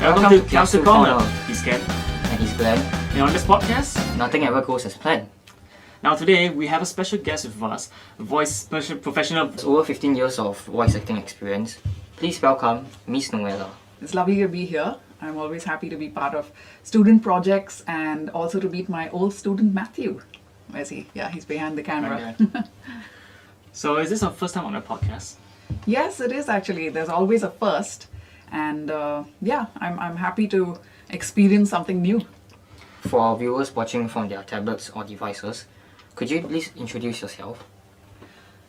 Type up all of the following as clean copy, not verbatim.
Welcome to Kiasu Corner. He's Ken. And he's Glenn. And on this podcast, Nothing ever goes as planned. now today we have a special guest with us, a voice professional. It's over 15 years of voice acting experience. Please welcome Miss Noella. It's lovely to be here. I'm always happy to be part of student projects and also to meet my old student Matthew. Where's he? Yeah, he's behind the camera. So is this our first time on a podcast? Yes, it is actually. There's always a first. And I'm happy to experience something new. For our viewers watching from their tablets or devices, could you please introduce yourself?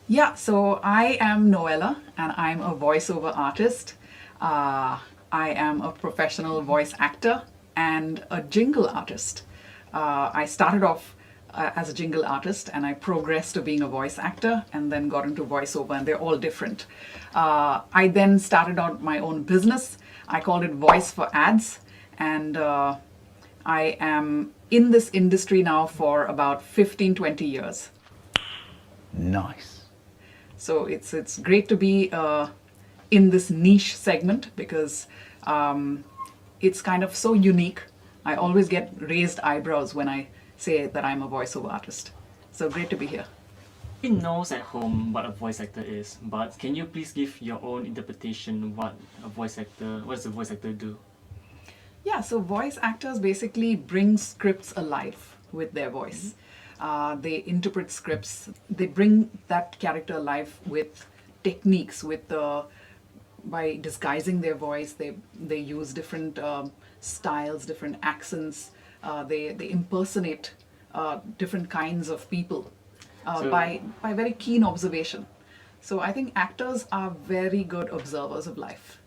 Yeah, so I am Noella and I'm a voiceover artist. I am a professional voice actor and a jingle artist. I started off as a jingle artist and I progressed to being a voice actor and then got into voiceover, and they're all different. I then started out my own business. I called it Voice for Ads, and I am in this industry now for about 15-20 years. Nice. So it's great to be in this niche segment because it's kind of so unique. I always get raised eyebrows when I say that I'm a voiceover artist. So great to be here. Everyone knows at home what a voice actor is, but can you please give your own interpretation what does a voice actor do? Yeah, so voice actors basically bring scripts alive with their voice. They interpret scripts. They bring that character alive with techniques, by disguising their voice. They use different styles, different accents. They impersonate different kinds of people by very keen observation. So I think actors are very good observers of life.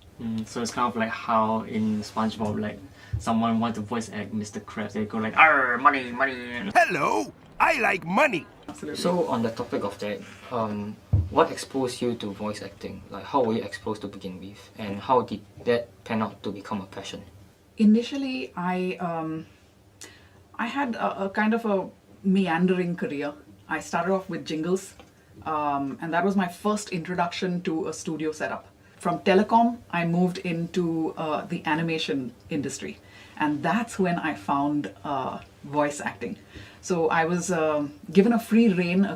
So it's kind of like how in SpongeBob, like someone wants to voice act Mr. Krabs, they go like, "Arr, money, money." Hello, I like money. Absolutely. So on the topic of that, what exposed you to voice acting? Like how were you exposed to begin with, and how did that pan out to become a passion? Initially, I had a kind of a meandering career. I started off with jingles, and that was my first introduction to a studio setup. From telecom, I moved into the animation industry, and that's when I found voice acting. So I was given a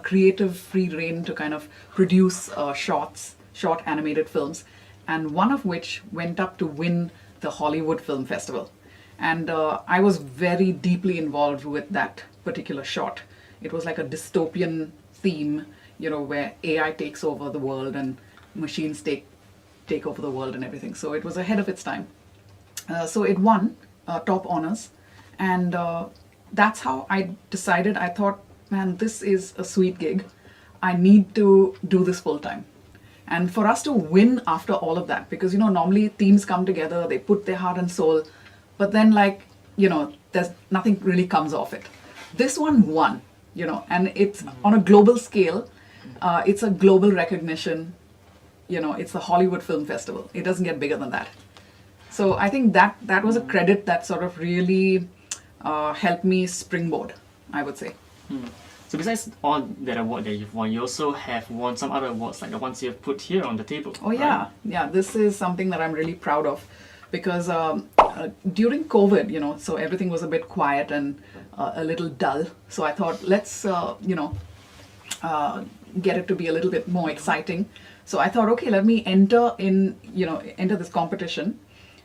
creative free rein to kind of produce short animated films, and one of which went up to win the Hollywood Film Festival. And I was very deeply involved with that particular short. It was like a dystopian theme, where AI takes over the world and machines take over the world and everything. So it was ahead of its time. So it won top honors, and that's how I decided. I thought, man, this is a sweet gig. I need to do this full time. And for us to win after all of that, because normally teams come together, they put their heart and soul, but then there's nothing really comes off it. This one won, and it's on a global scale. It's a global recognition. It's the Hollywood Film Festival. It doesn't get bigger than that. So I think that was a credit that sort of really helped me springboard, I would say. So besides all that award that you've won, you also have won some other awards, like the ones you've put here on the table. Oh yeah, right? Yeah. This is something that I'm really proud of, because during COVID, so everything was a bit quiet and a little dull. So I thought, let's get it to be a little bit more exciting. So I thought, okay, let me enter this competition,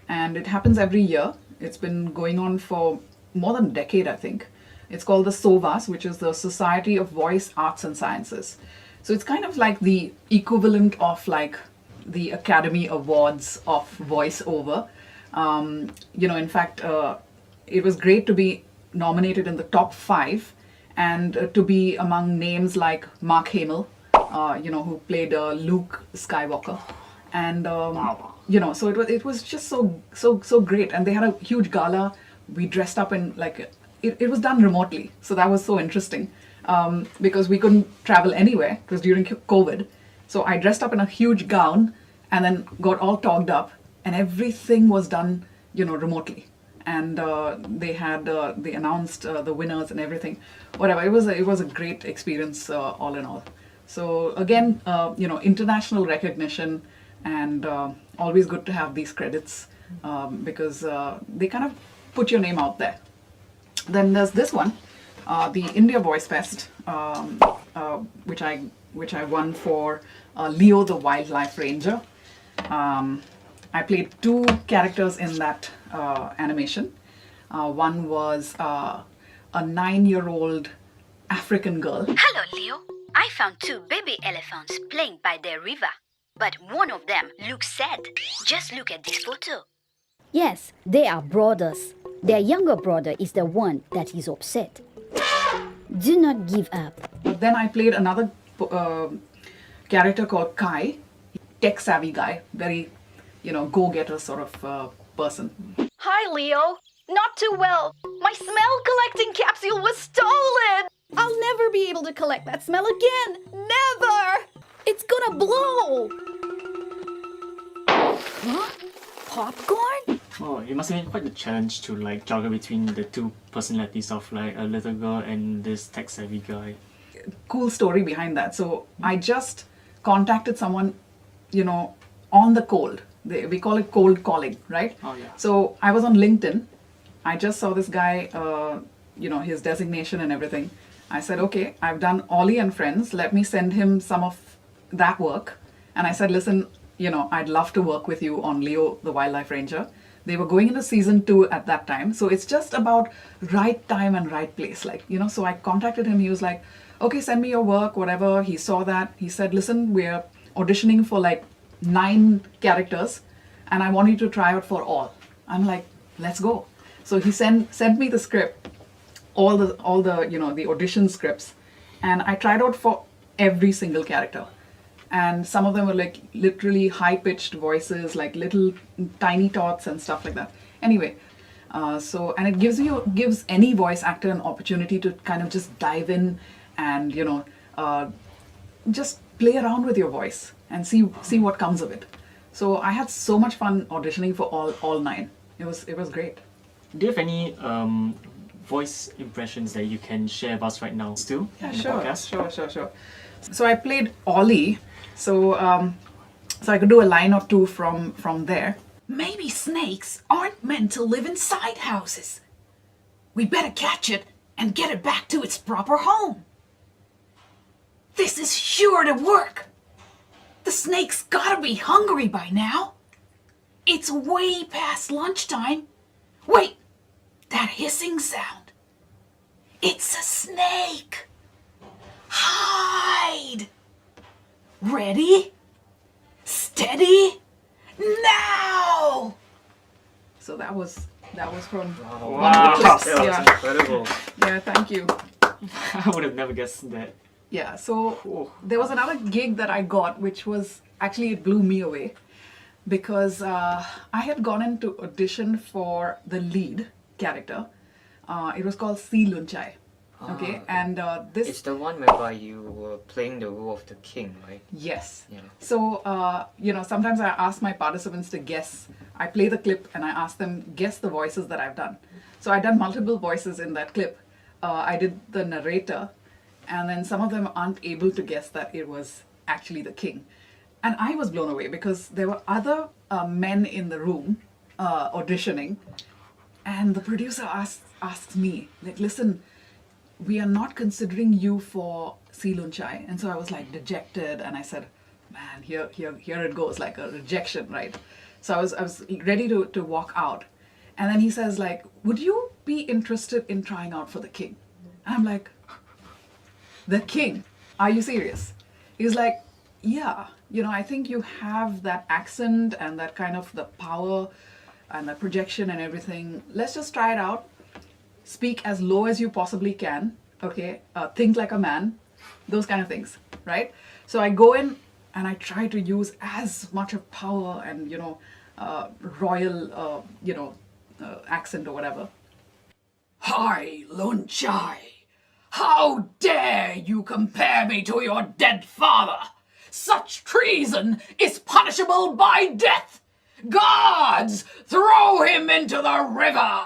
and it happens every year. It's been going on for more than a decade, I think. It's called the SOVAS, which is the Society of Voice Arts and Sciences. So it's kind of like the equivalent of like the Academy Awards of voiceover. In fact, it was great to be nominated in the top 5 and to be among names like Mark Hamill, who played Luke Skywalker, and so it was just so great. And they had a huge gala. We dressed up in it was done remotely, so that was so interesting because we couldn't travel anywhere. It was during COVID, so I dressed up in a huge gown and then got all togged up, and everything was done remotely. And they announced the winners and everything. Whatever, it was a great experience all in all. So again, international recognition, and always good to have these credits because they kind of put your name out there. Then there's this one, the India Voice Fest, which I won for Leo the Wildlife Ranger. I played 2 characters in that animation. One was a 9-year-old African girl. Hello, Leo. I found 2 baby elephants playing by the river, but one of them looks sad. Just look at this photo. Yes, they are brothers. Their younger brother is the one that is upset. Do not give up. But then I played another character called Kai, tech-savvy guy, very, go-getter sort of person. Hi, Leo. Not too well. My smell collecting capsule was stolen. I'll never be able to collect that smell again. Never. It's gonna blow. Huh? Popcorn? Oh, it must have been quite a challenge to like juggle between the 2 personalities of like a little girl and this tech-savvy guy. Cool story behind that. So I just contacted someone, on the cold. We call it cold calling, right? Oh, yeah. So I was on LinkedIn. I just saw this guy, his designation and everything. I said, okay, I've done Ollie and Friends. Let me send him some of that work. And I said, listen, I'd love to work with you on Leo the Wildlife Ranger. They were going into season 2 at that time. So it's just about right time and right place. So I contacted him. He was like, okay, send me your work, whatever. He saw that. He said, listen, we're auditioning for 9 characters and I want you to try out for all. I'm like, let's go. So he sent me the script, all the the audition scripts, and I tried out for every single character. And some of them were literally high-pitched voices, little tiny tots and stuff like that. Anyway, and it gives any voice actor an opportunity to kind of just dive in and just play around with your voice and see what comes of it. So I had so much fun auditioning for all 9. It was great. Do you have any voice impressions that you can share with us right now still? Yeah, in the sure. podcast? Sure. So I played Ollie. So I could do a line or 2 from there. Maybe snakes aren't meant to live inside houses. We better catch it and get it back to its proper home. This is sure to work. The snake's gotta be hungry by now. It's way past lunchtime. Wait, that hissing sound. It's a snake. Hide. Ready? Steady? Now! So that was from Wow. That was Yeah. incredible. Yeah, thank you. I would have never guessed that. Yeah, so Oh. there was another gig that I got, which was actually, it blew me away because I had gone in to audition for the lead character. It was called Si Lunchai. Okay, and this. It's the one whereby you were playing the role of the king, right? Yes. Yeah. So, sometimes I ask my participants to guess. I play the clip and I ask them guess the voices that I've done. So I've done multiple voices in that clip. I did the narrator, and then some of them aren't able to guess that it was actually the king. And I was blown away because there were other men in the room auditioning, and the producer asked me, listen, we are not considering you for Si Lunchai. And so I was dejected, and I said, man, here it goes, like a rejection, right? So I was ready to walk out. And then he says, would you be interested in trying out for the king? And I'm like, the king? Are you serious? He's like, yeah, I think you have that accent and that kind of the power and the projection and everything. Let's just try it out. Speak as low as you possibly can, okay? Think like a man, those kind of things, right? So I go in and I try to use as much of power and, royal, accent or whatever. Hi, Lunchai. How dare you compare me to your dead father? Such treason is punishable by death. Gods, throw him into the river.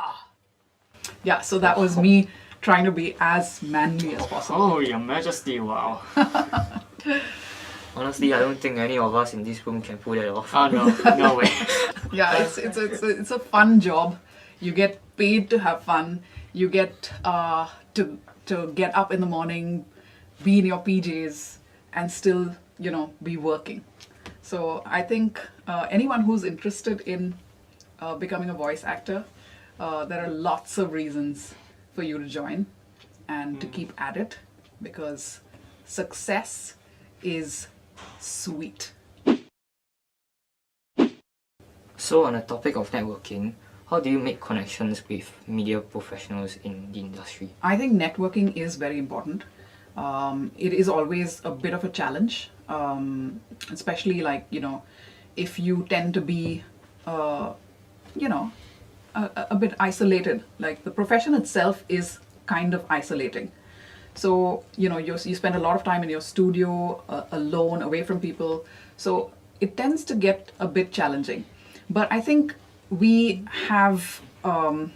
Yeah, so that was me trying to be as manly as possible. Oh, Your Majesty, wow. Honestly, I don't think any of us in this room can pull that off. Oh no, no way. Yeah, it's a fun job. You get paid to have fun. You get to get up in the morning, be in your PJs, and still be working. So I think anyone who's interested in becoming a voice actor, there are lots of reasons for you to join and to keep at it, because success is sweet. So on the topic of networking, how do you make connections with media professionals in the industry? I think networking is very important. It is always a bit of a challenge, especially if you tend to be, a bit isolated. Like the profession itself is kind of isolating. So, you spend a lot of time in your studio, alone, away from people. So it tends to get a bit challenging. But I think we have, the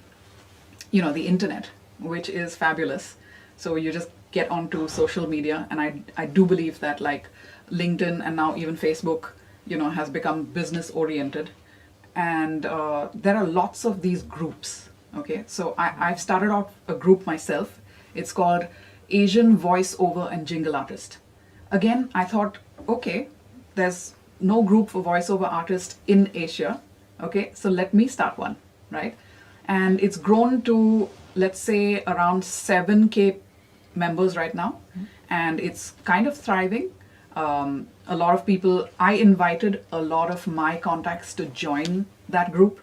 internet, which is fabulous. So you just get onto social media, and I do believe that like LinkedIn and now even Facebook, has become business oriented, and there are lots of these groups. Okay, so I've started off a group myself. It's called Asian Voiceover and Jingle Artist. Again, I thought, okay, there's no group for voiceover artists in Asia. Okay, so let me start one, right? And it's grown to, let's say, around 7K members right now, and it's kind of thriving. A lot of people, I invited a lot of my contacts to join that group.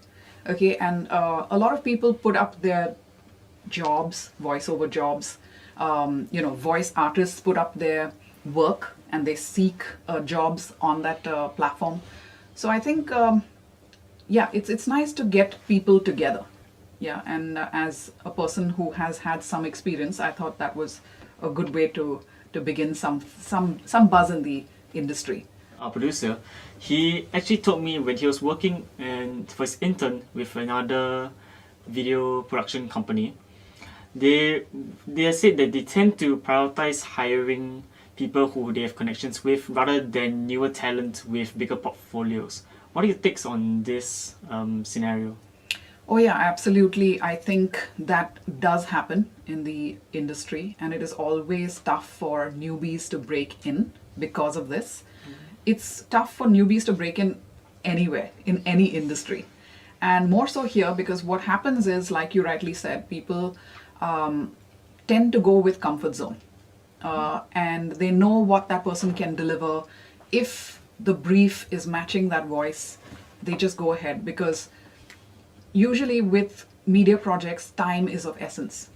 Okay, and a lot of people put up their jobs, voiceover jobs. Voice artists put up their work and they seek jobs on that platform. So I think, it's nice to get people together. Yeah, and as a person who has had some experience, I thought that was a good way to begin some buzz in the industry. Our producer, he actually told me when he was working for his intern with another video production company, they said that they tend to prioritize hiring people who they have connections with rather than newer talent with bigger portfolios. What are your takes on this scenario? Oh yeah, absolutely. I think that does happen in the industry, and it is always tough for newbies to break in because of this. It's tough for newbies to break in anywhere, in any industry. And more so here, because what happens is, like you rightly said, people tend to go with comfort zone. And they know what that person can deliver. If the brief is matching that voice, they just go ahead, because usually with media projects, time is of essence.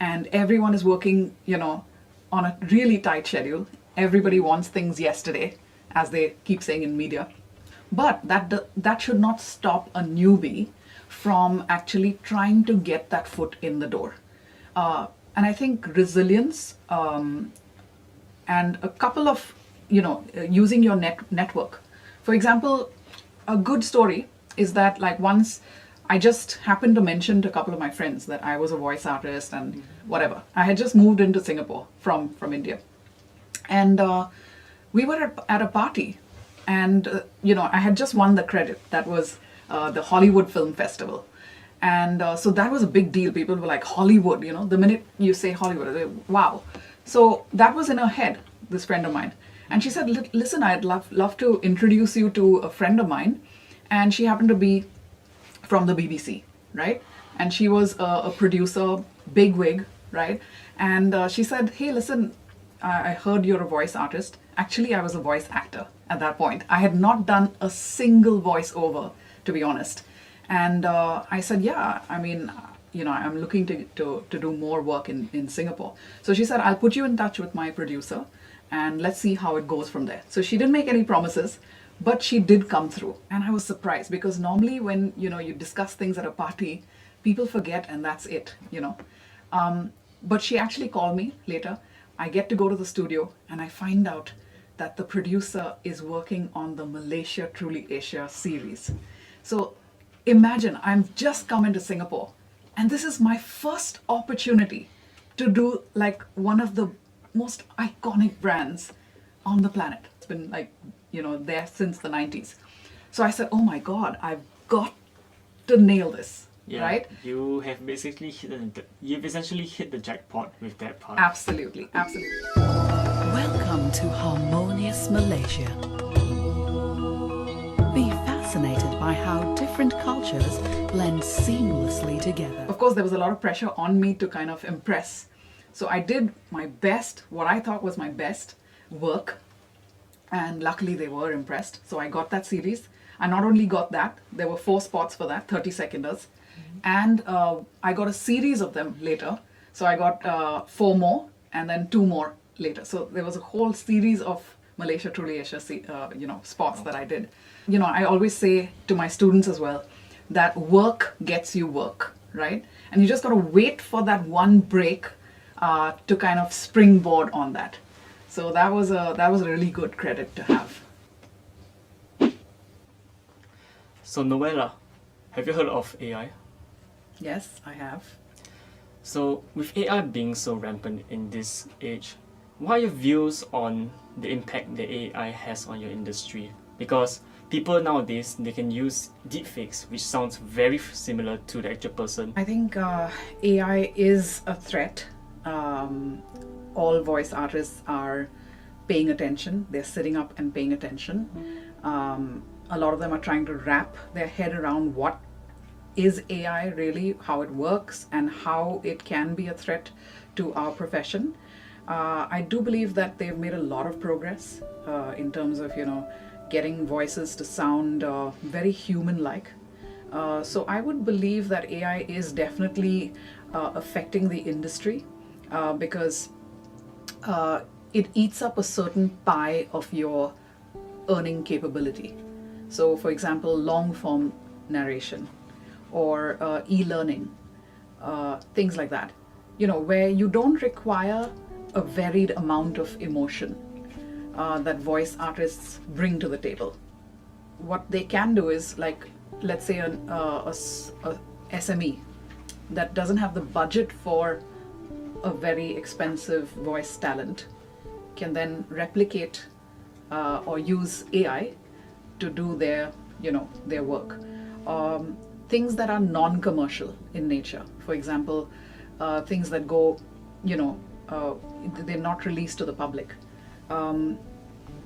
And everyone is working, on a really tight schedule. Everybody wants things yesterday, as they keep saying in media. But that should not stop a newbie from actually trying to get that foot in the door. And I think resilience and a couple of, using your network. For example, a good story is that like once I just happened to mention to a couple of my friends that I was a voice artist and whatever. I had just moved into Singapore from India. And we were at a party, and I had just won the credit. That was the Hollywood Film Festival. And so that was a big deal. People were like, Hollywood, the minute you say Hollywood, they're like, wow. So that was in her head, this friend of mine. And she said, listen, I'd love to introduce you to a friend of mine. And she happened to be from the BBC, right? And she was a producer, big wig, right? And she said, hey, listen, I heard you're a voice artist. Actually, I was a voice actor at that point. I had not done a single voiceover, to be honest. And I said, yeah, I mean, I'm looking to do more work in Singapore. So she said, I'll put you in touch with my producer and let's see how it goes from there. So she didn't make any promises, but she did come through. And I was surprised, because normally when, you discuss things at a party, people forget and that's it, But she actually called me later. I get to go to the studio and I find out that the producer is working on the Malaysia Truly Asia series. So imagine, I'm just come into Singapore and this is my first opportunity to do like one of the most iconic brands on the planet. It's been like, there since the 90s. So I said, oh my God, I've got to nail this, Yeah, right? you have basically you've essentially hit the jackpot with that part. Absolutely, absolutely. Welcome to harmonious Malaysia. Be fascinated by how different cultures blend seamlessly together. Of course, there was a lot of pressure on me to kind of impress. So I did my best, what I thought was my best work. And luckily they were impressed. So I got that series. I not only got that, there were 4 spots for that, 30 seconders. And I got a series of them later. So I got 4 more and then 2 more later. So there was a whole series of Malaysia Truly Asia, spots that I did. I always say to my students as well, that work gets you work, right? And you just got to wait for that one break to kind of springboard on that. So that was a really good credit to have. So Noella, have you heard of AI? Yes, I have. So with AI being so rampant in this age, what are your views on the impact that AI has on your industry? Because people nowadays, they can use deepfakes, which sounds very similar to the actual person. I think AI is a threat. All voice artists are paying attention. They're sitting up and paying attention. A lot of them are trying to wrap their head around what is AI really, how it works, and how it can be a threat to our profession. I do believe that they've made a lot of progress in terms of, getting voices to sound very human-like. So I would believe that AI is definitely affecting the industry because it eats up a certain pie of your earning capability. So for example, long-form narration or e-learning, things like that, where you don't require a varied amount of emotion that voice artists bring to the table. What they can do is, like, let's say a SME that doesn't have the budget for a very expensive voice talent can then replicate or use AI to do their work. Things that are non-commercial in nature, for example, things that go, they're not released to the public.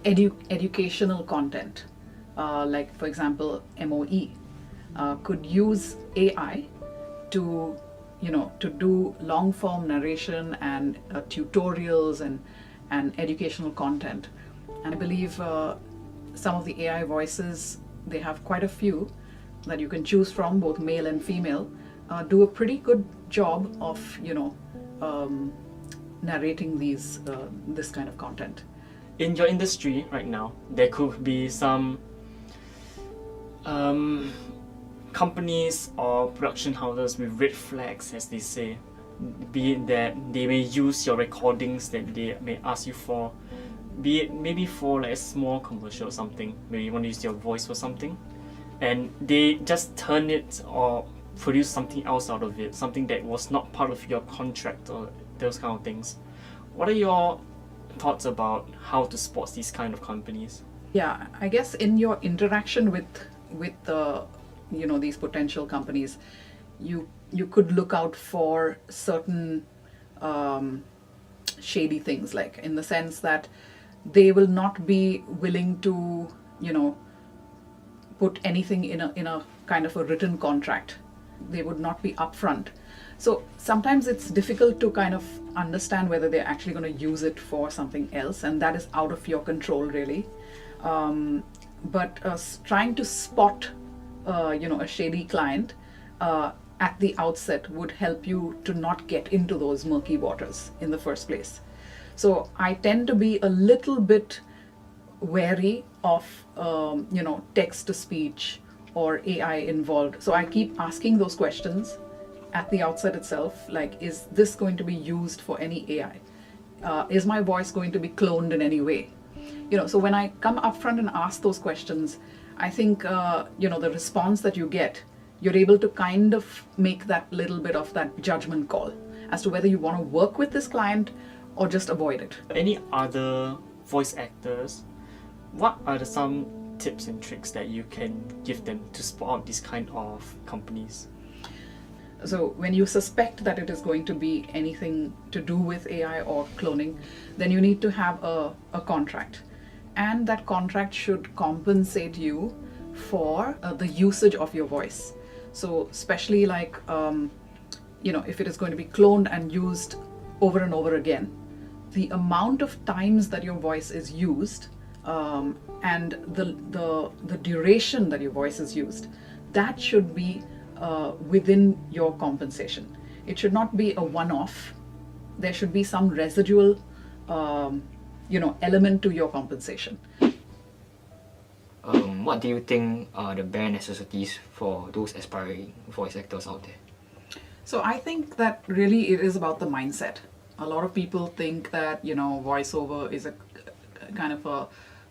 Educational content, like for example, MOE, could use AI to do long-form narration and tutorials and educational content. And I believe some of the AI voices, they have quite a few that you can choose from, both male and female, do a pretty good job of narrating this kind of content. In your industry right now, there could be some companies or production houses with red flags, as they say, be it that they may use your recordings that they may ask you for, be it maybe for like a small commercial or something, maybe you want to use your voice for something, and they just turn it or produce something else out of it, something that was not part of your contract or those kind of things. What are your thoughts about how to spot these kind of companies? Yeah, I guess in your interaction with these potential companies, you could look out for certain shady things, like in the sense that they will not be willing to put anything in a kind of a written contract. They would not be upfront. So sometimes it's difficult to kind of understand whether they're actually going to use it for something else, and that is out of your control really. But trying to spot a shady client at the outset would help you to not get into those murky waters in the first place. So I tend to be a little bit wary of text to speech or AI involved. So I keep asking those questions at the outset itself, like, is this going to be used for any AI? Is my voice going to be cloned in any way? So when I come up front and ask those questions, I think the response that you get, you're able to kind of make that little bit of that judgment call as to whether you want to work with this client or just avoid it. Any other voice actors, what are some tips and tricks that you can give them to spot out these kind of companies? So when you suspect that it is going to be anything to do with AI or cloning, then you need to have a contract. And that contract should compensate you for the usage of your voice. So especially like, if it is going to be cloned and used over and over again, the amount of times that your voice is used and the duration that your voice is used, that should be within your compensation. It should not be a one-off. There should be some residual, element to your compensation. What do you think are the bare necessities for those aspiring voice actors out there? So I think that really it is about the mindset. A lot of people think that, voiceover is a kind of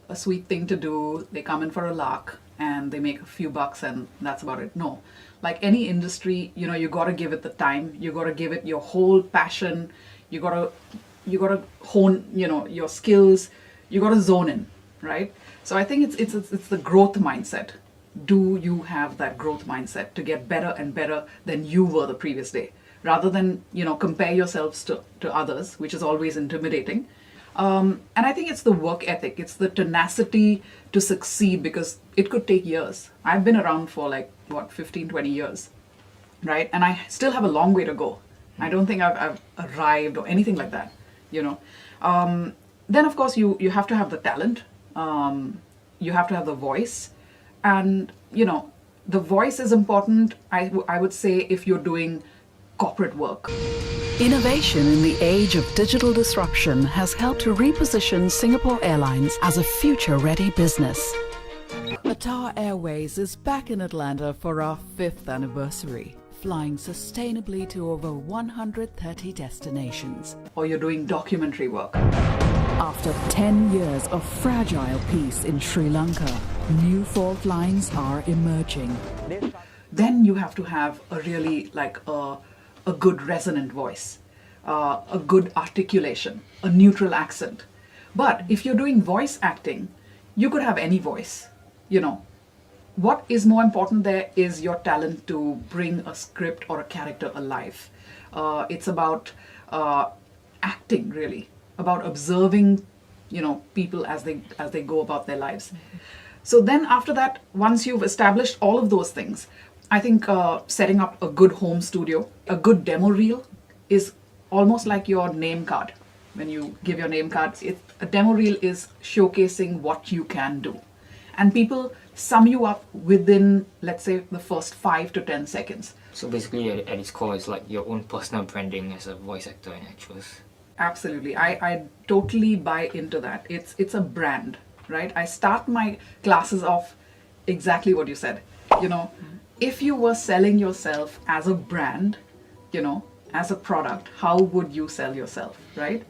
a sweet thing to do. They come in for a lark and they make a few bucks and that's about it. No. Like any industry, you got to give it the time. You got to give it your whole passion. You got to hone, your skills. You got to zone in, right? So I think it's the growth mindset. Do you have that growth mindset to get better and better than you were the previous day, rather than compare yourselves to others, which is always intimidating. And I think it's the work ethic, it's the tenacity to succeed, because it could take years. I've been around for 15, 20 years, right? And I still have a long way to go. I don't think I've arrived or anything like that, Then of course you have to have the talent, you have to have the voice, and the voice is important, I would say, if you're doing corporate work. Innovation in the age of digital disruption has helped to reposition Singapore Airlines as a future-ready business. Qatar Airways is back in Atlanta for our 5th anniversary, flying sustainably to over 130 destinations. Or you're doing documentary work. After 10 years of fragile peace in Sri Lanka, new fault lines are emerging. Then you have to have a really a good resonant voice, a good articulation, a neutral accent. But if you're doing voice acting, you could have any voice, What is more important there is your talent to bring a script or a character alive. It's about acting, really, about observing, people as they go about their lives. So then after that, once you've established all of those things, I think setting up a good home studio, a good demo reel is almost like your name card. When you give your name cards, a demo reel is showcasing what you can do. And people sum you up within, let's say, the first 5 to 10 seconds. So basically at its core, it's like your own personal branding as a voice actor and actress. Absolutely. I totally buy into that. It's a brand, right? I start my classes off exactly what you said. If you were selling yourself as a brand, as a product, how would you sell yourself, right?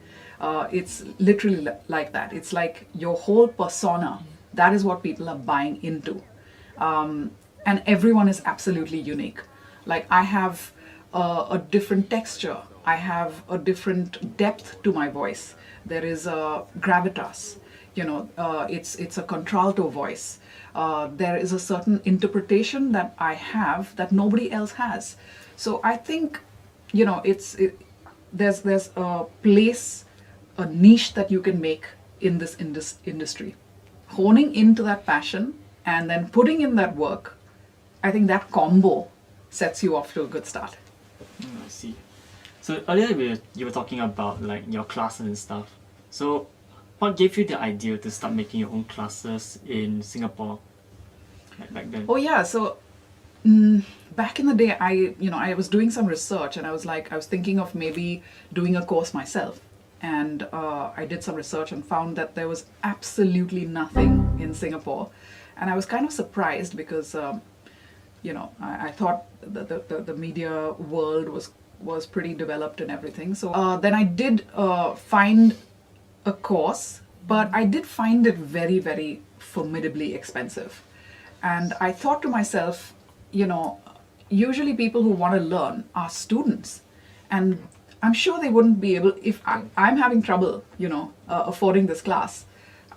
It's literally like that. It's like your whole persona. That is what people are buying into. And everyone is absolutely unique. Like I have a different texture. I have a different depth to my voice. There is a gravitas. It's a contralto voice. There is a certain interpretation that I have that nobody else has. So I think, there's a place, a niche that you can make in this industry. Honing into that passion and then putting in that work, I think that combo sets you off to a good start. I see. So earlier you were talking about your classes and stuff. So what gave you the idea to start making your own classes in Singapore, back then? Oh yeah, so back in the day, I was doing some research and I was thinking of maybe doing a course myself. And I did some research and found that there was absolutely nothing in Singapore. And I was kind of surprised because, I thought the media world was pretty developed and everything. So then I did find a course, but I did find it very, very formidably expensive. And I thought to myself, usually people who want to learn are students. And I'm sure they wouldn't be able, if I'm having trouble, affording this class,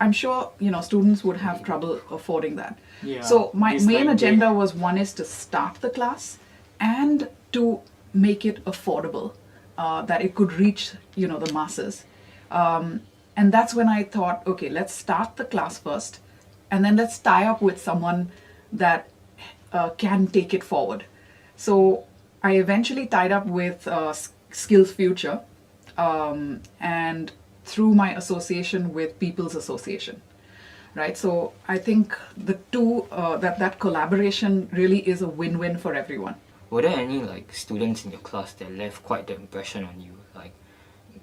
I'm sure, students would have trouble affording that. Yeah, So my it's main like agenda was, one is to start the class and to make it affordable, that it could reach, the masses. And that's when I thought, okay, let's start the class first, and then let's tie up with someone that can take it forward. So I eventually tied up with Skills Future, and through my association with People's Association, right? So I think the two, that collaboration really is a win-win for everyone. Were there any like students in your class that left quite the impression on you, like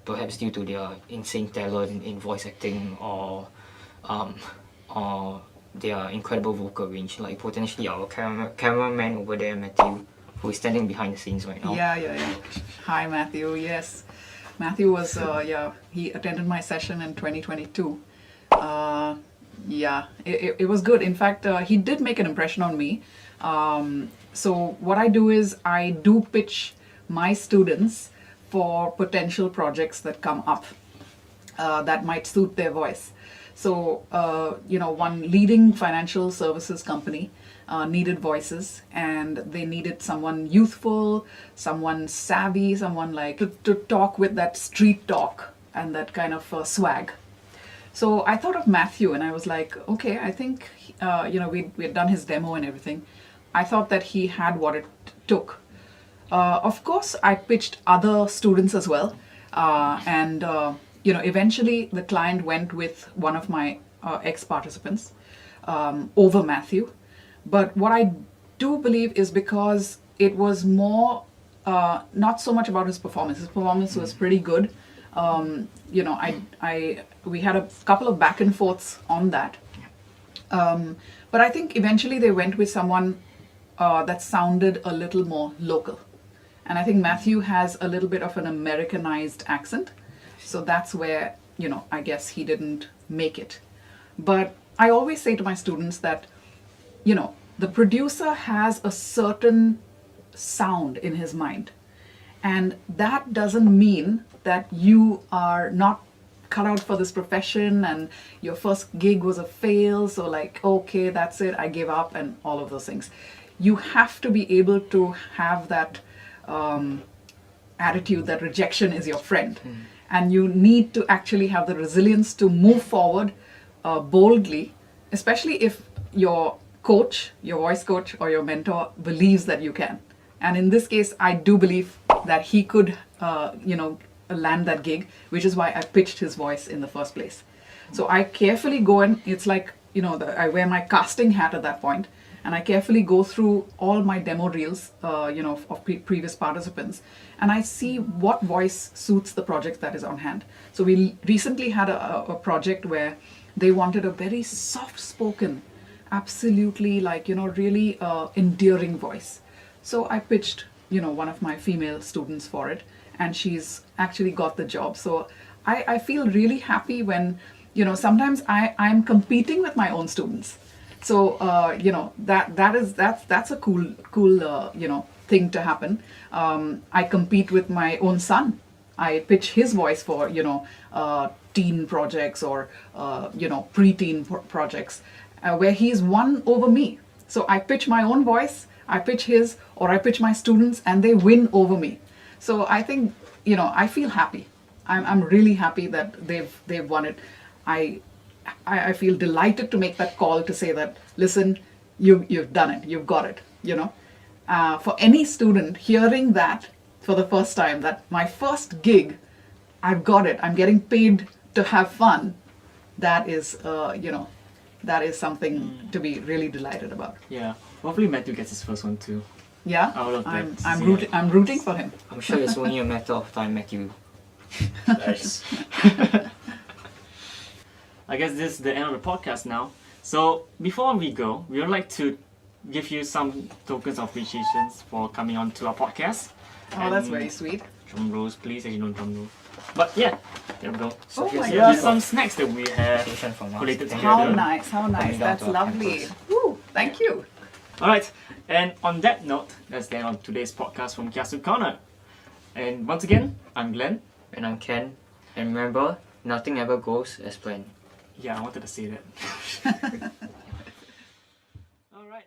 perhaps due to their insane talent in voice acting or their incredible vocal range, like potentially our cameraman over there, Matthew, who is standing behind the scenes right now? Yeah. Hi, Matthew. Yes. Matthew was, he attended my session in 2022. It was good. In fact, he did make an impression on me. So what I do is I do pitch my students for potential projects that come up that might suit their voice. So, one leading financial services company needed voices, and they needed someone youthful, someone savvy, someone like to talk with that street talk and that kind of swag. So I thought of Matthew, and I was like, okay, I think, we'd done his demo and everything. I thought that he had what it took. Of course, I pitched other students as well. Eventually the client went with one of my ex-participants over Matthew. But what I do believe is because it was more, not so much about his performance. His performance was pretty good. We had a couple of back and forths on that. But I think eventually they went with someone that sounded a little more local. And I think Matthew has a little bit of an Americanized accent. So that's where, I guess he didn't make it. But I always say to my students that, the producer has a certain sound in his mind. And that doesn't mean that you are not cut out for this profession and your first gig was a fail. So like, okay, that's it, I give up and all of those things. You have to be able to have that attitude that rejection is your friend. And you need to actually have the resilience to move forward boldly, especially if your coach, your voice coach or your mentor believes that you can. And in this case, I do believe that he could, land that gig, which is why I pitched his voice in the first place. So I carefully go and it's like, I wear my casting hat at that point, and I carefully go through all my demo reels, of previous participants, and I see what voice suits the project that is on hand. So we recently had a project where they wanted a very soft-spoken, absolutely really endearing voice. So I pitched, one of my female students for it, and she's actually got the job. So I feel really happy when, sometimes I'm competing with my own students. So, that's a cool, thing to happen. I compete with my own son. I pitch his voice for, teen projects or, preteen projects where he's won over me. So I pitch my own voice, I pitch his, or I pitch my students and they win over me. So I think, I feel happy. I'm really happy that they've won it. I feel delighted to make that call to say that, listen, you've done it, you've got it, For any student hearing that for the first time, that my first gig, I've got it, I'm getting paid to have fun, that is, that is something to be really delighted about. Yeah, hopefully Matthew gets his first one too. Yeah, I would love that. I'm rooting for him. I'm sure it's only a matter of time, Matthew. Nice. I guess this is the end of the podcast now. So before we go, we would like to give you some tokens of appreciations for coming on to our podcast. Oh, that's very sweet. Drum rolls, please, as you know drum roll. But yeah, there we go. Oh my Here God. are some snacks that we have From us. collated Thank together. How nice, how nice. Coming down That's to our lovely. campus. Woo, thank you. Alright, and on that note, that's the end of today's podcast from Kiasu Corner. And once again, I'm Glenn. And I'm Ken. And remember, nothing ever goes as planned. Yeah, I wanted to say that. All right.